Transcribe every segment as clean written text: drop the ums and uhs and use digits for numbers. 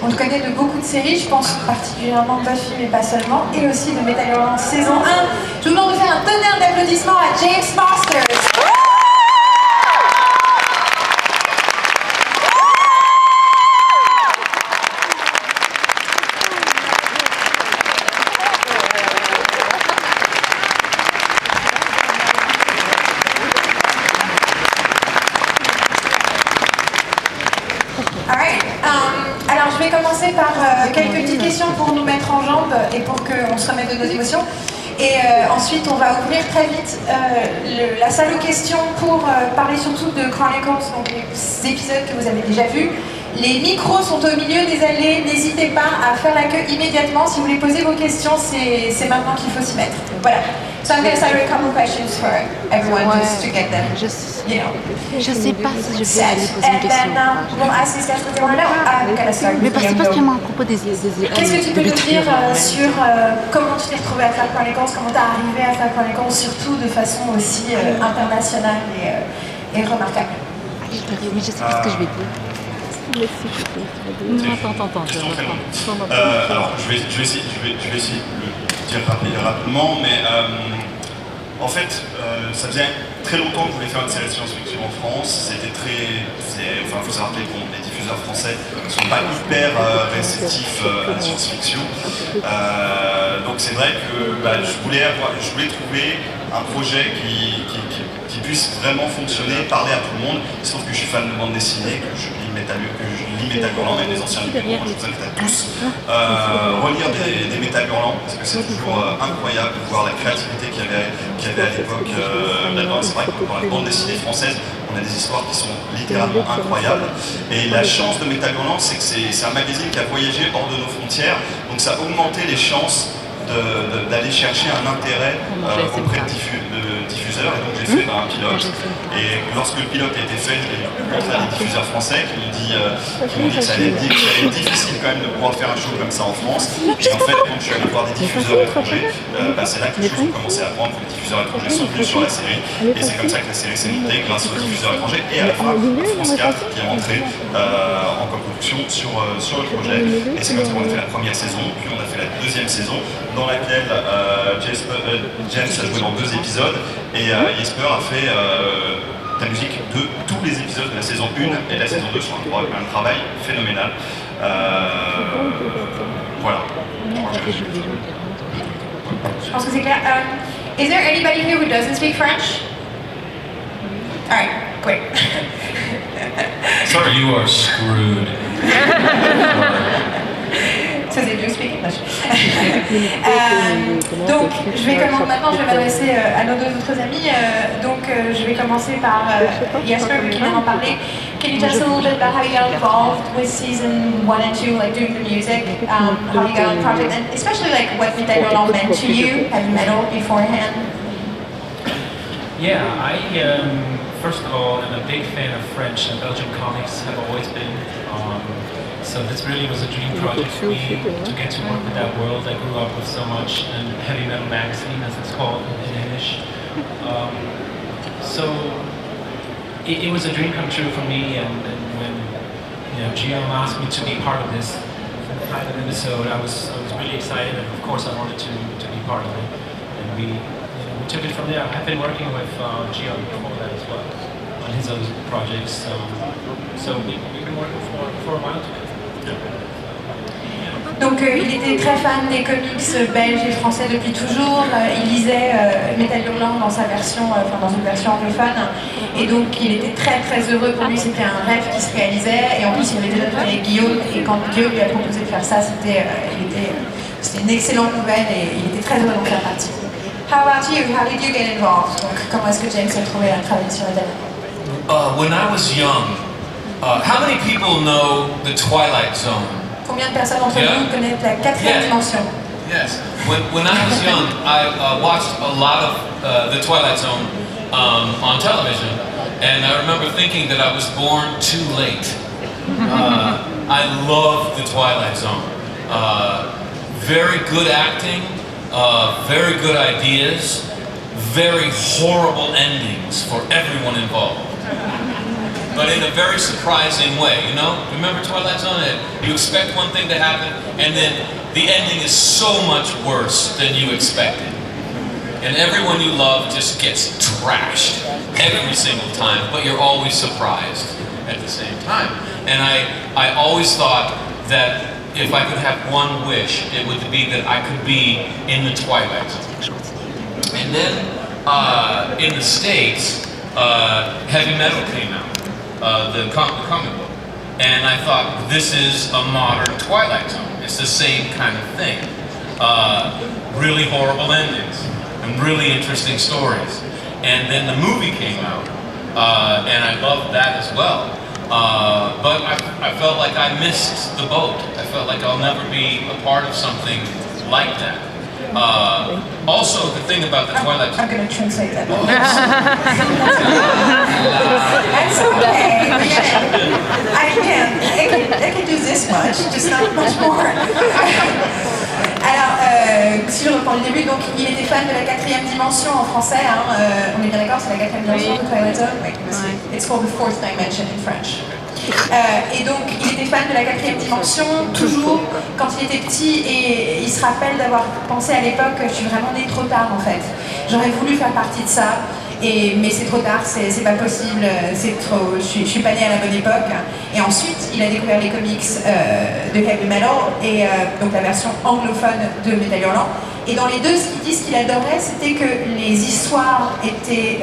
On le connaît de beaucoup de séries, je pense particulièrement Buffy, mais pas seulement, et aussi de Metal Hurlant saison 1. Je vous demande de faire un tonnerre d'applaudissements à James Marsters. Alors je vais commencer par quelques petites questions pour nous mettre en jambes et pour qu'on se remette de nos émotions. Et ensuite on va ouvrir très vite la salle aux questions pour parler surtout de Chronicles, donc les épisodes que vous avez déjà vus. Les micros sont au milieu des allées, n'hésitez pas à faire la queue immédiatement. Si vous voulez poser vos questions, c'est maintenant qu'il faut s'y mettre. Voilà. So I'm going to start with a couple of questions for everyone just to get them. Je sais pas si je peux aller poser une And question. then we'll ask these guys what they want to know. I'm going to start Mais with you. particulièrement à propos des Qu'est-ce que tu peux nous dire sur comment tu t'es retrouvé à faire Chronicles, comment tu es arrivé à faire Chronicles, surtout de façon aussi internationale et remarquable? Oui, je sais pas ce que je vais dire. Non, attends. Alors, je vais essayer de le dire rapidement, mais en fait, ça faisait très longtemps que je voulais faire une série de science-fiction en France. Il faut savoir que les diffuseurs français ne sont pas hyper réceptifs à la science-fiction. Donc c'est vrai que je voulais trouver un projet qui puisse vraiment fonctionner, parler à tout le monde. Il se trouve que je suis fan de bande dessinée, que je lis Metal Hurlant et des anciens livres. Je vous invite à tous relire des Metal Hurlant, parce que c'est toujours incroyable de voir la créativité qu'il y avait à l'époque là-dedans. C'est vrai que dans la bande dessinée française, on a des histoires qui sont littéralement incroyables. Et la chance de Metal Hurlant, c'est que c'est un magazine qui a voyagé hors de nos frontières, donc ça a augmenté les chances d'aller chercher un intérêt auprès de diffuseurs, et donc j'ai fait un pilote. Et lorsque le pilote a été fait, je l'ai montré à des diffuseurs français qui m'ont dit que ça allait être difficile quand même de pouvoir faire un show comme ça en France. Et en fait, quand je suis allé voir des diffuseurs étrangers, c'est là que les choses ont commencé à prendre, que les diffuseurs étrangers sont venus sur la série. Et c'est comme ça que la série s'est montée grâce aux diffuseurs étrangers et à la fin France 4 qui est rentré en coproduction sur le projet. Et c'est comme ça qu'on a fait la première saison, puis on a fait la deuxième saison, dans laquelle James a joué dans 2 épisodes et Jesper a fait la musique de tous les épisodes de la saison 1 et de la saison 2 sur un travail phénoménal. Voilà. Je pense que c'est clair. Is there anybody here who doesn't speak French? All right, great. Sorry, you are screwed. So they do speak English. Donc, maintenant je vais m'adresser à nos 2 autres amis. Je vais commencer par Jesper, qui vient d'en parler. Can you tell us a little bit about how you got involved with season 1 and 2, like doing the music, how you got on the project, and especially like what Metal Hurlant meant to you? Have you met all beforehand? Yeah, first of all, I'm a big fan of French and Belgian comics, have always been. So this really was a dream project for me to get to work with that world I grew up with so much, and Heavy Metal Magazine, as it's called in English. So it was a dream come true for me, and when Guillaume asked me to be part of this pilot episode, I was really excited, and of course I wanted to be part of it. And we took it from there. I've been working with Guillaume before that as well on his other projects. So we've been working for a while together. Donc il était très fan des comics belges et français depuis toujours. Il lisait Metal Hurlant dans une version anglophone. Et donc il était très très heureux. Pour lui, c'était un rêve qui se réalisait. Et en plus, il avait déjà travaillé avec Guillaume. Et quand Guillaume lui a proposé de faire ça, c'était une excellente nouvelle et il était très heureux d'en faire partie. How about you? How did you get involved? Donc comment est-ce que James a trouvé à travailler sur Metal Hurlant? When I was young, how many people know the Twilight Zone? Combien de personnes d'entre vous connaissent la 4e dimension? Yes. When I was young, I watched a lot of the Twilight Zone on television, and I remember thinking that I was born too late. I love the Twilight Zone. Very good acting, very good ideas, very horrible endings for everyone involved. but in a very surprising way, you know? Remember Twilight Zone? You expect one thing to happen, and then the ending is so much worse than you expected. And everyone you love just gets trashed every single time, but you're always surprised at the same time. And I always thought that if I could have one wish, it would be that I could be in the Twilight Zone. And then in the States, Heavy Metal came out, the comic book. And I thought, this is a modern Twilight Zone. It's the same kind of thing. Really horrible endings and really interesting stories. And then the movie came out, and I loved that as well. But I felt like I missed the boat. I felt like I'll never be a part of something like that. Also, the thing about the Twilight Zone... I'm going to translate that. That's okay. I can do this much, just not much more. Alors, si je reprends le début, donc il était fan de la 4e dimension en français, hein, on est bien d'accord, c'est la 4e dimension de Twilight Zone? Oui. It's called the 4th dimension in French. Et donc, il était fan de la 4e dimension, toujours quand il était petit, et il se rappelle d'avoir pensé à l'époque, je suis vraiment née trop tard en fait. J'aurais voulu faire partie de ça, mais c'est trop tard, c'est pas possible, c'est trop, je suis pas née à la bonne époque. Et ensuite, il a découvert les comics de Heavy Metal, et donc la version anglophone de Métal Hurlant. Et dans les deux, ce qu'il dit, ce qu'il adorait, c'était que les histoires étaient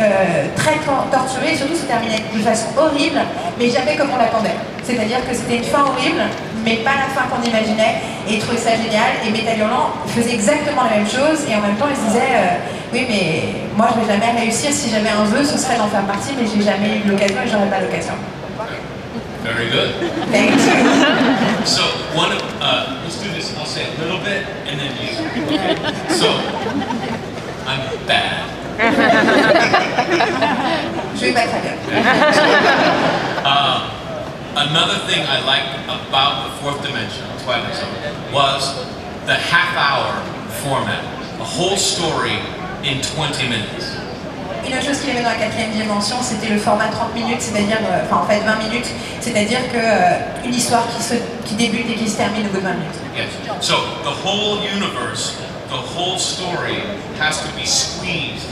très torturées, et surtout se terminaient de façon horrible, mais jamais comme on l'attendait. C'est-à-dire que c'était une fin horrible, mais pas la fin qu'on imaginait, et il trouvait ça génial. Et Métal Hurlant faisait exactement la même chose, et en même temps, il se disait oui, mais moi, je vais jamais réussir. Si j'avais un vœu, ce serait d'en faire partie, mais j'ai jamais eu l'occasion et j'aurais pas l'occasion. Very good. Thank you. So, let's do this. I'll say a little bit, and then you. Okay? So, I'm bad. Je vais pas très bien. Another thing I liked about the 4th dimension, Twilight Zone, was the half-hour format. A whole story in 20 minutes. Une autre chose qu'il y avait dans la 4e dimension, c'était le format 30 minutes, c'est-à-dire, en fait 20 minutes, c'est-à-dire qu'une histoire qui débute et qui se termine au bout de 20 minutes. Yes. So the whole universe, the whole story has to be squeezed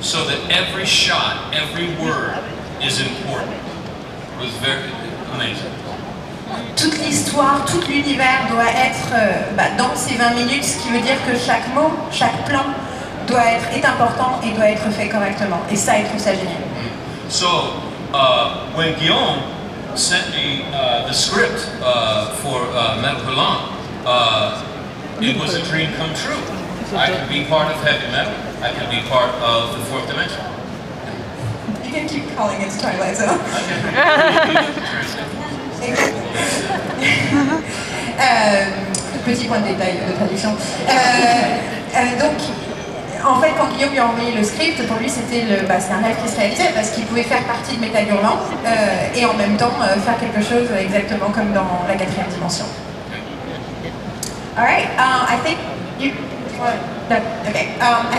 so that every shot, every word is important. It was very amazing. Toute l'histoire, tout l'univers doit être dans ces 20 minutes, ce qui veut dire que chaque mot, chaque plan est important et doit être fait correctement. Et ça, il trouve ça génial. So, when Guillaume sent me the script for Métal Hurlant, it was a dream come true. I could be part of Heavy Metal. I could be part of the 4th dimension. You can keep calling it Twilight Zone. Petit point de détail de traduction. Donc, en fait, quand Guillaume lui a envoyé le script, pour lui c'était un rêve qui se réalisait parce qu'il pouvait faire partie de Métal Hurlant et en même temps faire quelque chose exactement comme dans la 4e dimension. Alright, I think I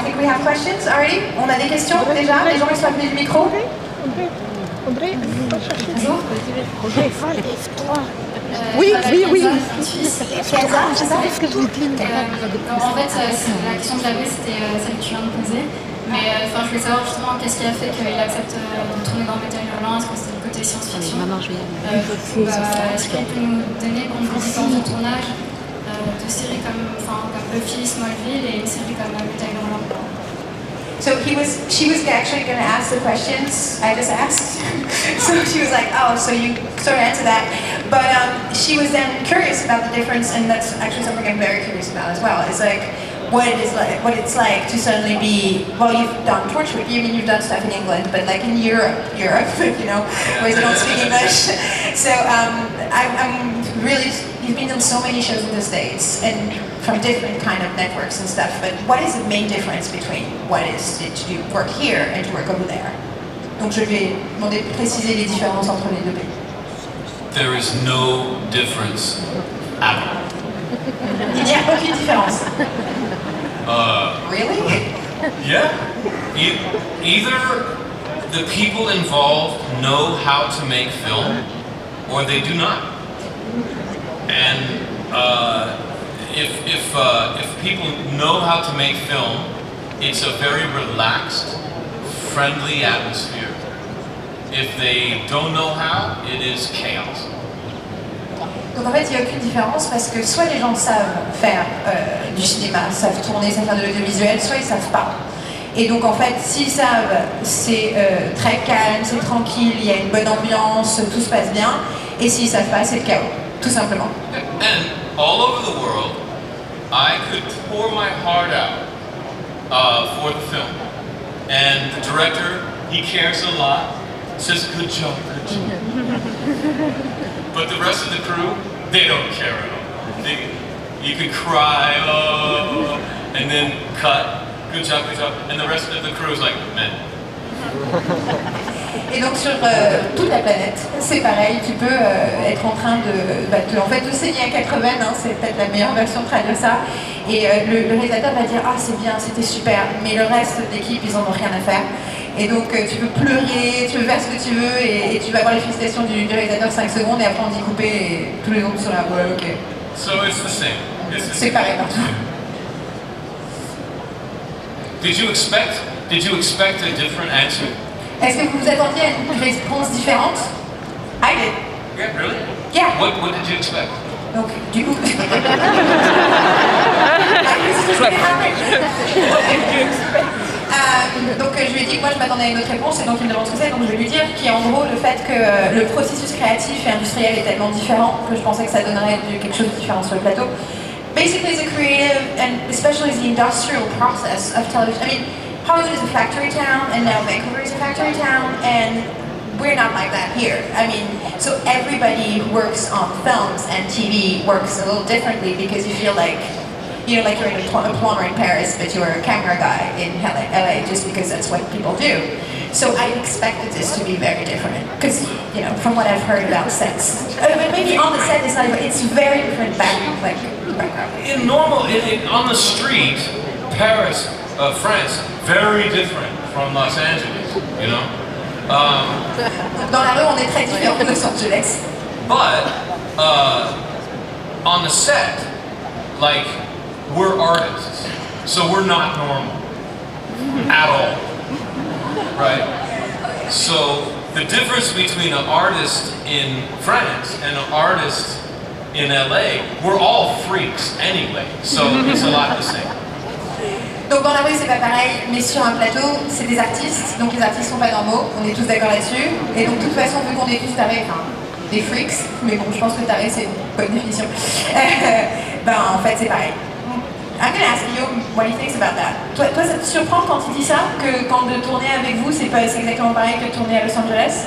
think we have questions already. On a des questions déjà. Les gens ils sont venus du micro. André, Bonjour. Oui, oui, oui. Kaza, c'est ça? C'est ce que je vous dis. En fait, la question que j'avais, c'était celle que tu viens de poser. Mais je voulais savoir justement qu'est-ce qui a fait qu'il accepte de tourner dans Métal Hurlant. Est-ce que c'était le côté science-fiction? Maman, je vais y aller. Est-ce qu'on peut nous donner comme conséquence de tournage de séries comme Buffy, Smallville et une série comme Métal Hurlant? So she was actually going to ask the questions I just asked. So she was like, oh, so you sort of answered that. But she was then curious about the difference, and that's actually something I'm very curious about as well. It's like what it's like to suddenly be, well, you've done Torchwood, you've done stuff in England, but like in Europe, you know, where they don't speak English. So I'm really, you've been on so many shows in the States, and from different kind of networks and stuff, but what is the main difference between what is it to work here and to work over there? Donc je lui ai demandé de préciser les différences entre les deux pays. There is no difference at all. Il n'y a aucune différence. Really? Yeah. Either the people involved know how to make film, or they do not. And if people know how to make film, it's a very relaxed, friendly atmosphere. If they don't know how, it is chaos. Donc en fait, il n'y a aucune différence parce que soit les gens savent faire du cinéma, savent tourner, savent faire de l'audiovisuel, soit ils ne savent pas. Et donc en fait, s'ils savent, c'est très calme, c'est tranquille, il y a une bonne ambiance, tout se passe bien. Et s'ils ne savent pas, c'est le chaos, tout simplement. And all over the world, I could pour my heart out for the film. And the director, he cares a lot, says good job, good job. But the rest of the crew, they don't care at all. You could cry, oh, and then cut. Good job, and the rest of the crew is like, man. Et donc sur toute la planète, c'est pareil, tu peux être en train de en fait, te saigner à 80, hein, c'est peut-être la meilleure version de traduire ça, et le réalisateur va dire « Ah, c'est bien, c'était super », mais le reste de l'équipe, ils en ont rien à faire. Et donc tu peux pleurer, tu peux faire ce que tu veux, et tu vas avoir les félicitations du réalisateur 5 secondes, et après on dit couper, et tous les autres sont là, ouais, ok. So it's the same. C'est pareil partout. Did you expect a different answer? Est-ce que vous vous attendiez à une réponse différente? I did. Yeah, really? Yeah. What did you expect? Donc, du coup... donc je lui ai dit que moi je m'attendais à une autre réponse et donc il me demande ce que c'est, donc je vais lui dire qui est en gros le fait que le processus créatif et industriel est tellement différent que je pensais que ça donnerait quelque chose de différent sur le plateau. Basically, the creative and especially the industrial process of television. I mean, Hollywood is a factory town, and now Vancouver is a factory town, and we're not like that here. I mean, so everybody who works on films and TV works a little differently because you feel like, you know, like you're a plumber in Paris, but you're a camera guy in LA just because that's what people do. So I expected this to be very different because, you know, from what I've heard about sets. But maybe on the set it's not, but it's very different background. In normal, on the street, Paris, France, very different from Los Angeles, you know? Dans la rue, on est très différent de Los Angeles. But, on the set, like, we're artists, so we're not normal at all, right? So the difference between an artist in France and an artist in LA, we're all freaks anyway, so it's a lot the same. Donc dans la rue c'est pas pareil, mais sur un plateau c'est des artistes, donc les artistes sont pas normaux, on est tous d'accord là-dessus, et donc de toute façon vu qu'on est tous tarés, enfin des freaks, mais bon je pense que taré c'est une bonne définition, ben en fait c'est pareil. I'm gonna ask you what he thinks about that. Toi ça te surprend quand il dit ça, que quand de tourner avec vous c'est exactement pareil que de tourner à Los Angeles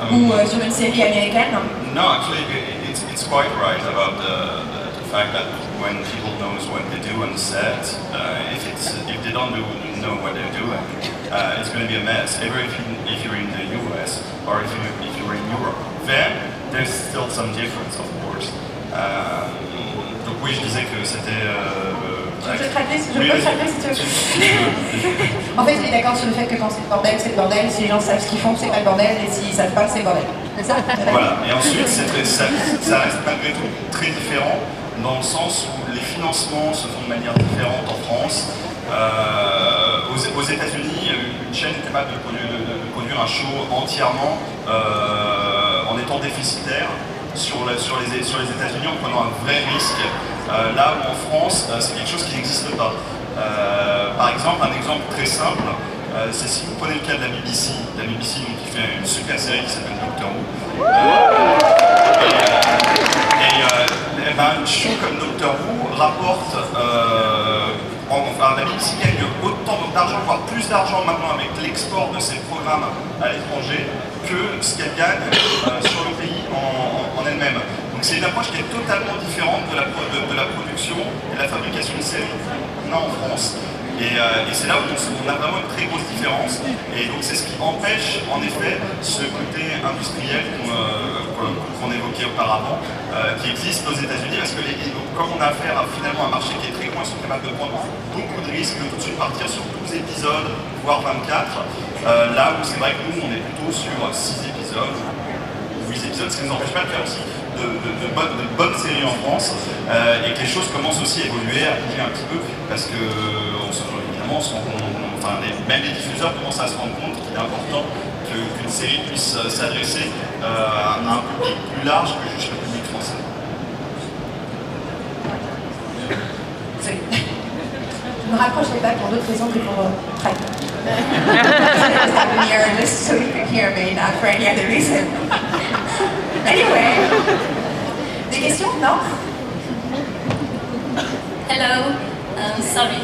ou sur une série américaine? No, actually it's quite right about the fact that when people knows what they do on the set, if they don't know what they're doing, it's going to be a mess. Either if you're in the US or if you're in Europe, then there's still some difference, of course. Donc oui, je disais que c'était. Je peux te rappeler si tu veux. En fait, il est d'accord sur le fait que quand c'est le bordel, si les gens savent ce qu'ils font, c'est pas le bordel, et s'ils savent pas, c'est le bordel. C'est ça? Voilà, et ensuite, ça reste malgré tout très différent, dans le sens où les financements se font de manière différente en France. Aux États-Unis, une chaîne est capable de produire un show entièrement en étant déficitaire sur les États-Unis en prenant un vrai risque. Là où en France, c'est quelque chose qui n'existe pas. Par exemple, un exemple très simple, c'est si vous prenez le cas de la BBC donc, qui fait une super série qui s'appelle Doctor Who. Un show comme Doctor Who rapporte, la BBC gagne autant d'argent, voire plus d'argent maintenant avec l'export de ses programmes à l'étranger que ce qu'elle gagne sur le pays en elle-même. Donc c'est une approche qui est totalement différente de la production et de la fabrication de séries qu'on a en France. Et c'est là où on a vraiment une très grosse différence. Et donc c'est ce qui empêche en effet ce côté industriel qu'on évoquait auparavant, qui existe aux États-Unis, parce que comme on a affaire à finalement un marché qui est très grand, ils sont capables de prendre beaucoup de risques, de tout de suite partir sur 12 épisodes, voire 24. Là où c'est vrai que nous, on est plutôt sur 6 épisodes, 8 épisodes, ce qui ne nous empêche pas de faire aussi de bonnes séries en France, et que les choses commencent aussi à évoluer, à bouger un petit peu, parce que évidemment, même les diffuseurs commencent à se rendre compte qu'il est important qu'une série puisse s'adresser à un public plus large que juste le public français. Je me rapproche des bacs pour d'autres raisons que pour Pride. Here, just so you can hear me, not for any other reason. Anyway, des questions? Non? Hello, sorry,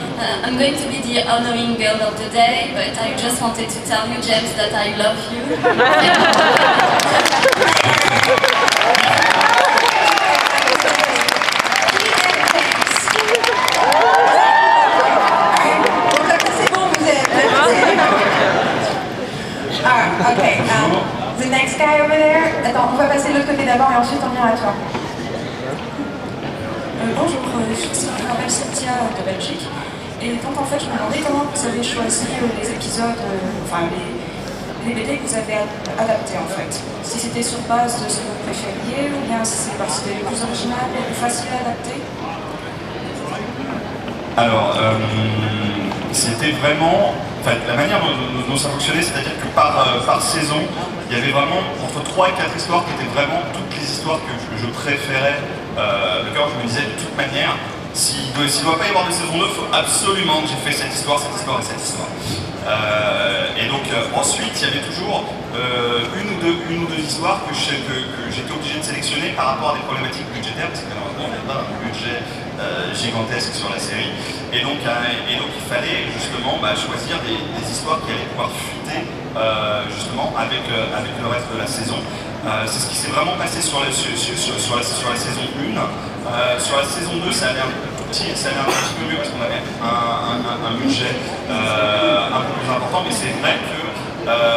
I'm going to be the honoring girl of the day, but I just wanted to tell you, James, that I love you. Okay, the next guy over there. Attends, on va passer de l'autre côté d'abord et ensuite on vient à toi. Bonjour, je m'appelle Cynthia de Belgique. Et donc en fait, je me demandais comment vous avez choisi les épisodes, les BD que vous avez adaptés en fait. Si c'était sur base de ce que vous préfériez ou bien si c'est parce que c'était plus original et plus facile à adapter. Alors, c'était vraiment... la manière dont ça fonctionnait, c'est-à-dire que par saison, il y avait vraiment entre 3 et 4 histoires qui étaient vraiment toutes les histoires que je préférais. Le cœur, je me disais de toute manière, s'il ne doit pas y avoir de saison 2, il faut absolument que j'ai fait cette histoire et cette histoire. Et donc ensuite, il y avait toujours une ou deux histoires que j'étais obligé de sélectionner par rapport à des problématiques budgétaires, parce que malheureusement, on n'avait pas un budget gigantesque sur la série. Et donc il fallait justement choisir des histoires qui allaient pouvoir fuiter justement avec le reste de la saison. C'est ce qui s'est vraiment passé sur la saison 1. Sur la saison 2, ça allait un petit peu mieux parce qu'on avait un budget un peu plus important, mais c'est vrai que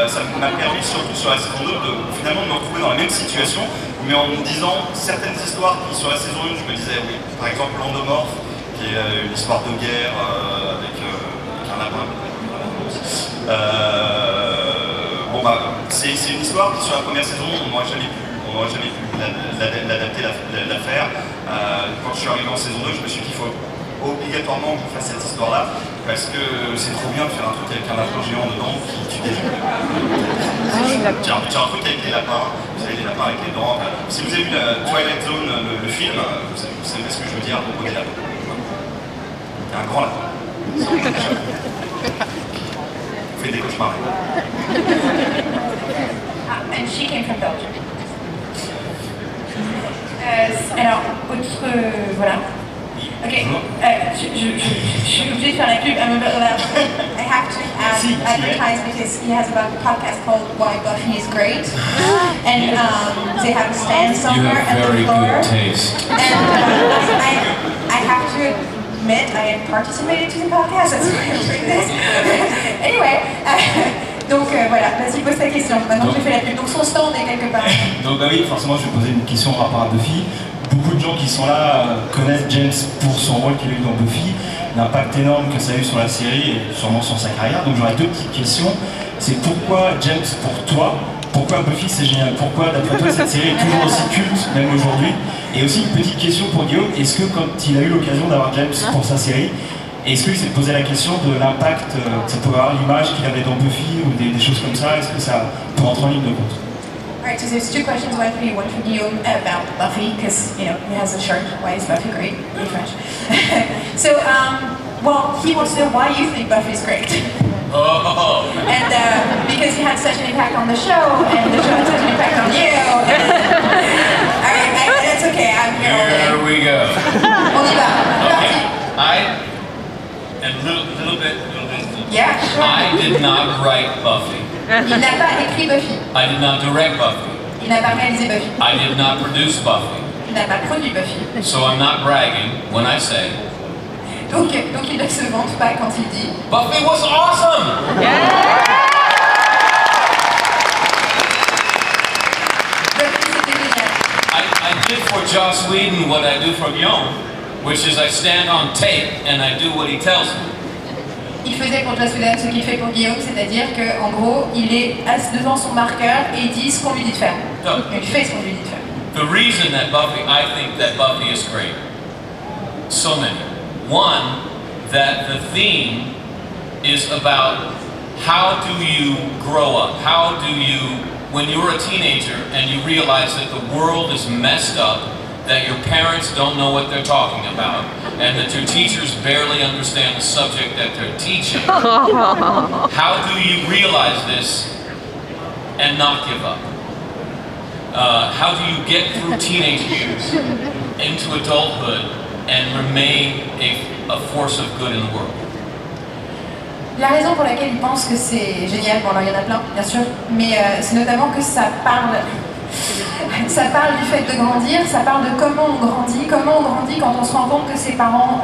ça m'a permis, surtout sur la saison 2, finalement de me retrouver dans la même situation, mais en me disant certaines histoires qui, sur la saison 1, je me disais, oui, par exemple l'Endomorphe, qui est une histoire de guerre avec un lapin. C'est une histoire qui, sur la première saison, on n'aurait jamais pu l'adapter, la faire. Quand je suis arrivé en saison 2, je me suis dit qu'il faut obligatoirement que je fasse cette histoire-là, parce que c'est trop bien de faire un truc avec un lapin géant dedans qui tue des gens. Tiens, un truc avec les lapins, vous avez des lapins avec les dents. Si vous avez vu Twilight Zone, le film, vous savez ce que je veux dire à propos des lapins. Il y a un grand lapin. Vous faites des cauchemars. And she came from Belgium. Alors, voilà. Ok, je suis obligée de faire la pub. I have to advertise because he has a podcast called Why Buffy is Great. And they have a stand somewhere at the floor. You have very good taste. And I have to admit I had participated to the podcast, that's why I'm doing this. Anyway, donc voilà, vas-y, pose ta question. Maintenant que j'ai fait la pub, donc son stand est quelque part. Donc bah oui, forcément je vais poser une question par rapport à Buffy. Beaucoup de gens qui sont là connaissent James pour son rôle qu'il a eu dans Buffy, l'impact énorme que ça a eu sur la série et sûrement sur sa carrière. Donc j'aurais deux petites questions. C'est pourquoi James pour toi, pourquoi Buffy c'est génial, pourquoi d'après toi cette série est toujours aussi culte, même aujourd'hui. Et aussi une petite question pour Guillaume, est-ce que quand il a eu l'occasion d'avoir James pour sa série, est-ce qu'il s'est posé la question de l'impact que ça peut avoir, l'image qu'il avait dans Buffy ou des choses comme ça, est-ce que ça peut rentrer en ligne de compte? Alright, so there's two questions, one for you, one for Guillaume about Buffy, because, you know, he has a shirt. Why is Buffy great? In French. So, well, he wants to know why you think Buffy's great. Oh. And because you had such an impact on the show, and the show had such an impact on you. Alright, that's okay, I'm here all day. Here we go. On y va. Okay. Little bit. Yeah, sure. I did not write Buffy. Il n'a pas écrit Buffy. I did not direct Buffy. Il n'a pas réalisé Buffy. I did not produce Buffy. Il n'a pas produit Buffy. So I'm not bragging when I say Donc il ne se vante pas quand il dit Buffy was awesome! Buffy c'était génial. I did for Joss Whedon what I do for Guillaume. which is I stand on tape and I do what he tells me. Il faisait pour Joss Whedon ce qu'il fait pour Guillaume, c'est-à-dire qu'en gros, il est assis devant son marqueur et il dit ce qu'on lui dit de faire. No. Il fait ce qu'on lui dit de faire. The reason that I think that Buffy is great, so many. One, that the theme is about how do you grow up? How do you, when you're a teenager and you realize that the world is messed up, that your parents don't know what they're talking about, and that your teachers barely understand the subject that they're teaching. How do you realize this and not give up? How do you get through teenage years into adulthood and remain a force of good in the world? La raison pour laquelle il pense que c'est génial, bon alors il y en a plein bien sûr, mais c'est notamment que ça parle du fait de grandir, ça parle de comment on grandit quand on se rend compte que ses parents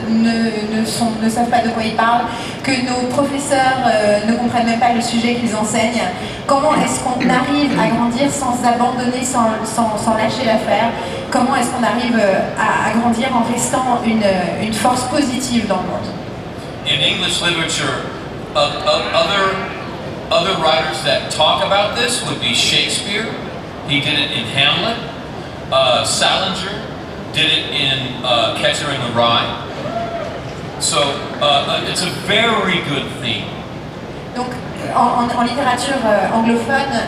ne savent pas de quoi ils parlent, que nos professeurs ne comprennent même pas le sujet qu'ils enseignent. Comment est-ce qu'on arrive à grandir sans abandonner, sans lâcher l'affaire? Comment est-ce qu'on arrive à grandir en restant une force positive dans le monde? In English literature, other writers that talk about this would be Shakespeare. He did it in Hamlet. Salinger did it in Catcher in the Rye. So it's a very good theme. Donc en littérature anglophone,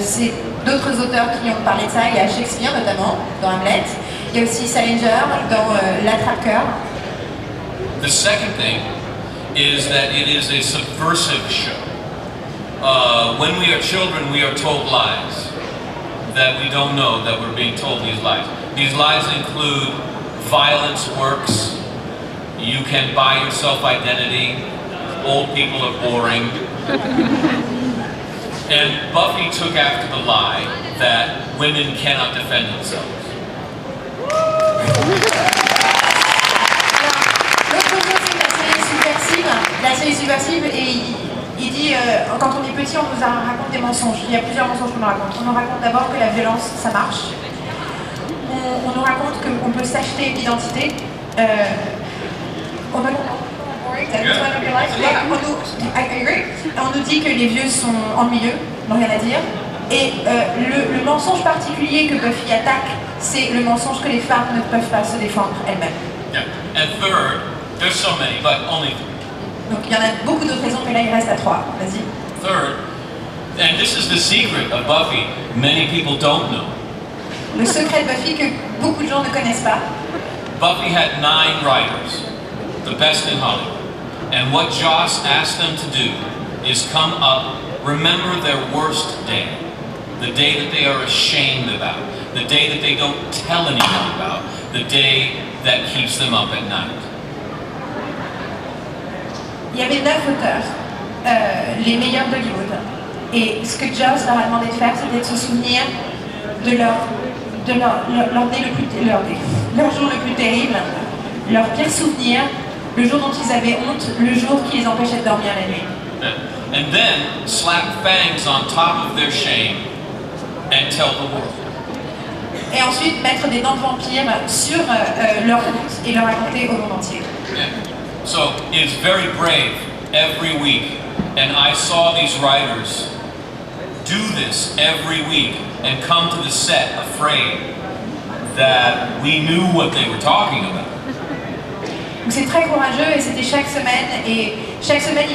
c'est d'autres auteurs qui ont parlé de ça. Il y a Shakespeare notamment dans Hamlet. Il y a aussi Salinger dans L'Attrape-Cœur. The second thing is that it is a subversive show. When we are children, we are told lies that we don't know that we're being told these lies. These lies include violence works, you can buy your self-identity, old people are boring. And Buffy took after the lie that women cannot defend themselves. La série subversive, et il dit, quand on est petit, on nous raconte des mensonges. Il y a plusieurs mensonges qu'on nous raconte. On nous raconte d'abord que la violence, ça marche. On nous raconte qu'on peut s'acheter une identité. On nous dit que les vieux sont ennuyeux, n'ont rien à dire. Et le mensonge particulier que Buffy attaque, c'est le mensonge que les femmes ne peuvent pas se défendre elles-mêmes. Yeah. And third, there's so many, but only Donc il y en a beaucoup d'autres raisons, mais là il reste à 3. Vas-y. third, and this is the secret of Buffy, many people don't know. Le secret de Buffy que beaucoup de gens ne connaissent pas. Buffy had 9 writers, the best in Hollywood. And what Joss asked them to do is come up, remember their worst day, the day that they are ashamed about, the day that they don't tell anyone about, the day that keeps them up at night. Il y avait 9 auteurs, les meilleurs d'Hollywood. Et ce que Joss leur a demandé de faire, c'était de se souvenir de leur jour le plus terrible, leur pire souvenir, le jour dont ils avaient honte, le jour qui les empêchait de dormir la nuit. And then slap fangs on top of their shame and tell the world. Et ensuite mettre des dents de vampire sur leur honte et leur raconter au monde entier. Yeah. So it's very brave every week, and I saw these writers do this every week and come to the set afraid that we knew what they were talking about. Donc c'est très courageux et c'était chaque semaine ils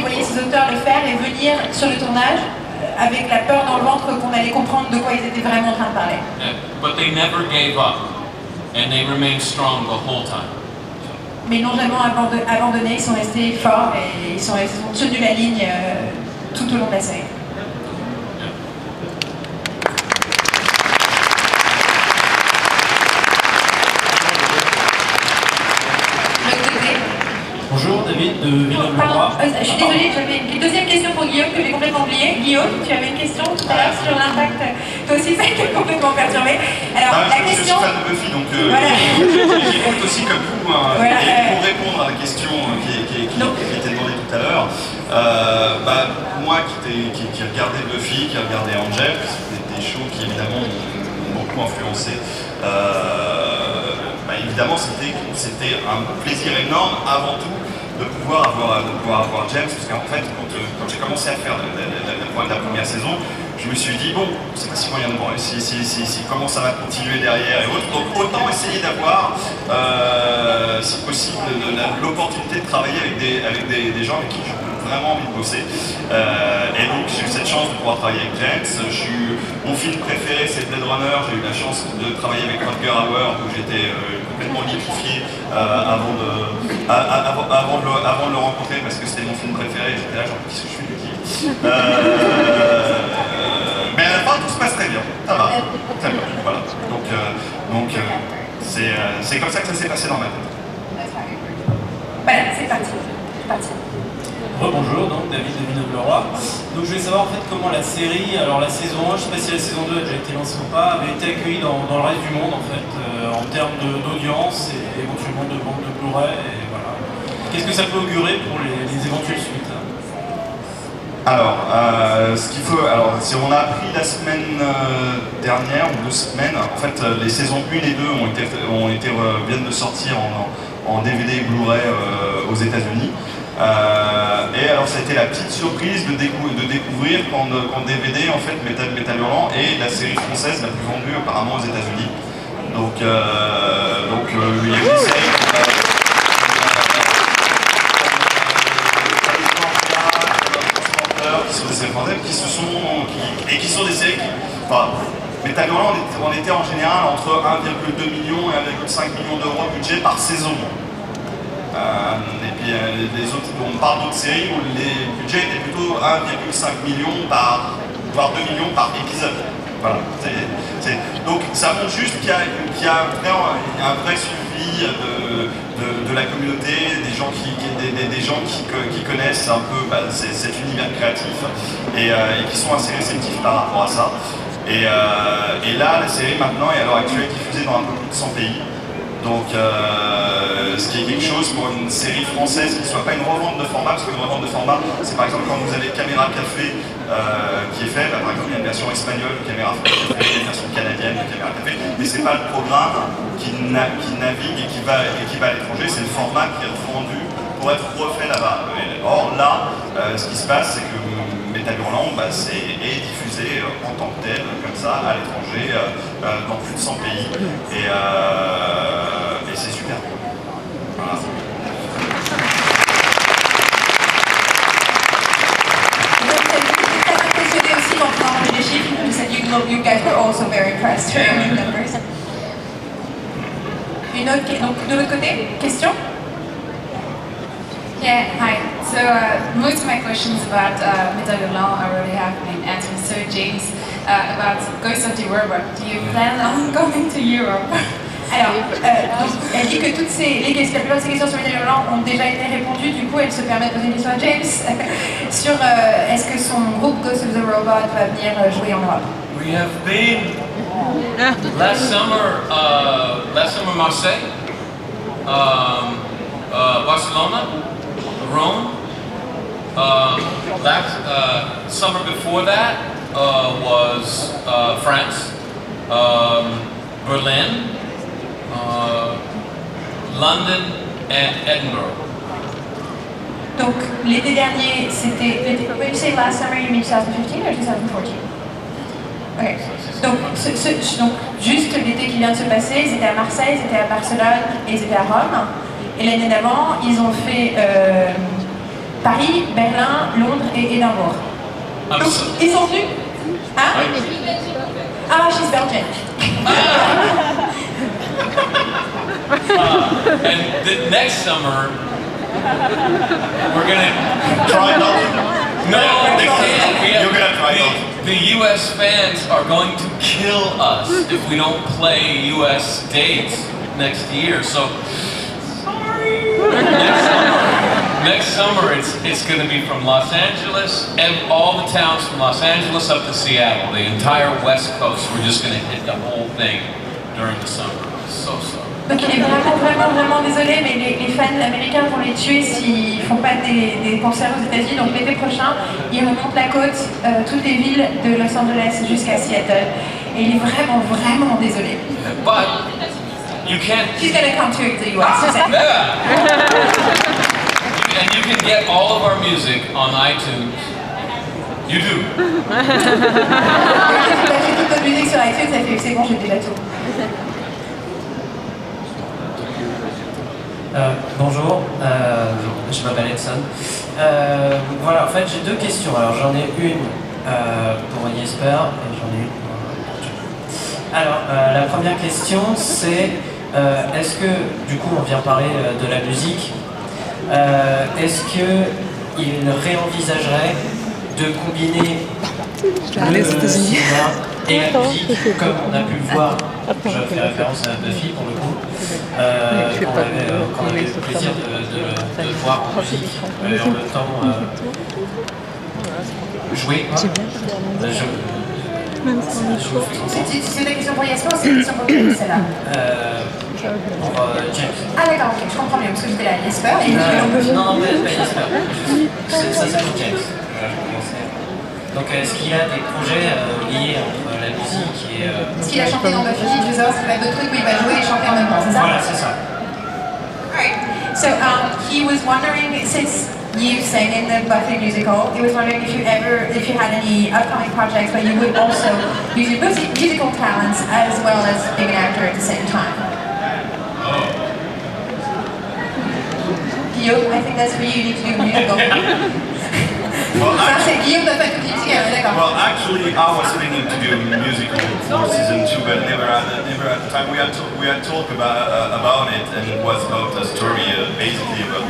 voyaient ces auteurs le faire et venir sur le tournage avec la peur dans le ventre qu'on allait comprendre de quoi ils étaient vraiment en train de parler. Yeah. But they never gave up, and they remained strong the whole time. Mais ils n'ont jamais abandonné, ils sont restés forts et ils ont tenu la ligne tout au long de la série. Bonjour, David de Villeneuve-le-Roi. Je suis désolée, j'avais une deuxième question pour Guillaume que j'ai complètement oubliée. Guillaume, tu avais une question tout à l'heure sur l'impact. Toi aussi, ça a été complètement perturbé. Alors, la question. Je suis fan de Buffy, donc voilà. j'écoute aussi comme vous. Hein, voilà, et pour répondre à la question qui était demandée tout à l'heure, moi qui regardais Buffy, qui regardais Angel, c'est des shows qui évidemment m'ont beaucoup influencé. évidemment, c'était un plaisir énorme avant tout de pouvoir avoir James, parce qu'en fait, quand j'ai commencé à faire la première saison, je me suis dit, bon, c'est pas si moyen de voir, comment ça va continuer derrière et autres. Donc autant essayer d'avoir, si possible, l'opportunité de travailler avec des gens avec qui j'ai vraiment envie de bosser. Et donc j'ai eu cette chance de pouvoir travailler avec James. Mon film préféré c'est Blade Runner, j'ai eu la chance de travailler avec Rutger Hauer, où j'étais complètement liquéfié avant de le rencontrer parce que c'était mon film préféré. J'étais là genre, qu'est-ce que je fais de qui mais à la fin, tout se passe très bien. Ça va. Très bien. Voilà. Donc c'est comme ça que ça s'est passé dans ma tête. Voilà, c'est parti. Bonjour, donc David de Villeneuve-le-Roi. Donc je voulais savoir en fait comment la série, alors la saison 1, je ne sais pas si la saison 2 a déjà été lancée ou pas, avait été accueillie dans le reste du monde en fait, en termes d'audience et éventuellement de vente de Blu-ray. Et voilà. Qu'est-ce que ça peut augurer pour les éventuelles suites? Alors, si on a appris la semaine dernière ou 2 semaines, en fait, les saisons 1 et 2 viennent de sortir en DVD et Blu-ray aux États-Unis. Et alors, ça a été la petite surprise de découvrir qu'en DVD, en fait, Métal Hurlant est la série française la plus vendue apparemment aux États-Unis. Donc, il y a des séries qui sont des séries Métal Hurlant, on était en général entre 1,2 million et 1,5 million d'euros de budget par saison. Et puis on parle d'autres séries où les budgets étaient plutôt 1,5 million voire 2 millions par épisode. Voilà. Donc ça montre juste qu'il y a un vrai suivi de la communauté, des gens qui connaissent un peu cet univers créatif et qui sont assez réceptifs par rapport à ça. Et là, la série maintenant est à l'heure actuelle diffusée dans un peu plus de 100 pays. Donc, ce qui est quelque chose pour une série française qui ne soit pas une revente de format, parce qu'une revente de format, c'est par exemple quand vous avez Caméra Café qui est fait, par exemple il y a une version espagnole de Caméra Café, il y a une version canadienne de Caméra Café, mais c'est pas le programme qui navigue et qui va à l'étranger, c'est le format qui est revendu pour être refait là-bas. Or là, ce qui se passe, c'est que Métal Hurlant est diffusé en tant que tel, comme ça, à l'étranger, dans plus de 100 pays, et c'est super. Voilà. Impressionné aussi d'entendre les chiffres. You said you guys were also very impressed hearing the numbers. Donc de l'autre côté, question? Yeah, hi. So most of my questions about Métal Hurlant already have been answered. So James, about Ghost of the Robot, do you plan on going to Europe? Alors, elle dit que la plupart de ces questions sur Métal Hurlant ont déjà été répondues, du coup elle se permet de poser une question à James sur est-ce que son groupe Ghost of the Robot va venir jouer en Europe. We have been last summer Marseille, Barcelona, Rome. Summer before that was France, Berlin, London and Edinburgh. Donc l'été dernier, c'était... When you say last summer, you mean 2015 or 2014? Ok. Donc juste l'été qui vient de se passer, ils étaient à Marseille, ils étaient à Barcelone et ils étaient à Rome. Et l'année d'avant, ils ont fait Paris, Berlin, Londres et Édimbourg. Donc ils sont venus. Hein? Ah, she's Belgian. And the next summer, we're gonna Try not. no, they can't. You're gonna try not. The U.S. fans are going to kill us if we don't play U.S. dates next year. So sorry. Next summer, it's going to be from Los Angeles and all the towns from Los Angeles up to Seattle, the entire West Coast. We're just going to hit the whole thing during the summer. So sorry. Donc il est vraiment désolé, mais les fans américains vont les tuer s'ils font pas des concerts aux États-Unis. Donc l'été prochain, ils remontent la côte, toutes les villes de Los Angeles jusqu'à Seattle. Et il est vraiment désolé. You can't. She's going to come to the US. Yeah. And you can get all of our music on iTunes. You do. J'ai toute notre musique sur iTunes, ça fait c'est bon, j'ai déjà tout. Bonjour, je m'appelle Edson. Voilà, en fait j'ai deux questions. Alors j'en ai une pour Jesper et j'en ai une pour Arthur. Alors la première question c'est est-ce que, du coup on vient parler de la musique, est-ce qu'il réenvisagerait de combiner le cinéma et la musique, comme on a pu le voir, je fais référence à Buffy pour le coup, qu'on avait le plaisir de voir en musique et en même temps jouer. C'est une question pour Jesper ou c'est une question pour qui celle-là Pour James. Ah d'accord, ok, je comprends mieux, parce que j'étais là à Jesper et non, mais pas Jesper. Ça c'est pour James. Donc est-ce qu'il a des projets liés entre la musique et... Est-ce qu'il a chanté dans Buffy? Je veux savoir s'il a d'autres trucs où il va jouer et chanter en même temps, c'est ça? Voilà, c'est ça. Alright, so he was wondering, since you sang in the Buffy musical, he was wondering if you had any upcoming projects where you would also use your musical talents as well as being an actor at the same time. Guillaume, I think that's for you, you need to do a musical. Well, actually, I was thinking to do musical for season 2, but never at the time. We had talked about it, and it was about a story, basically about.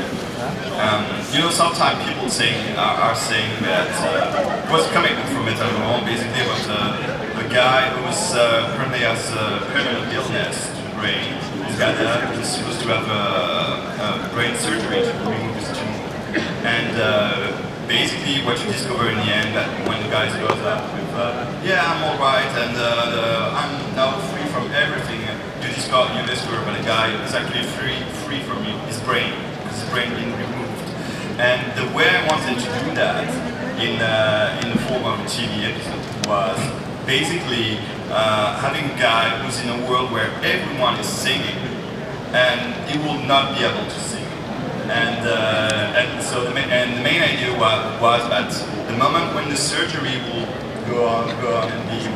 You know, sometimes people are saying that it was coming from Metal Roman, basically about a guy who was currently has a permanent illness to the brain. He's supposed to have a brain surgery to remove his tumor, and. Basically, what you discover in the end, that when the guy goes up with, yeah, I'm alright, and I'm now free from everything, you discover that the guy is actually free from his brain, because his brain being removed. And the way I wanted to do that in the form of a TV episode was basically having a guy who's in a world where everyone is singing, and he will not be able to sing. And so the main idea was that the moment when the surgery will go on and be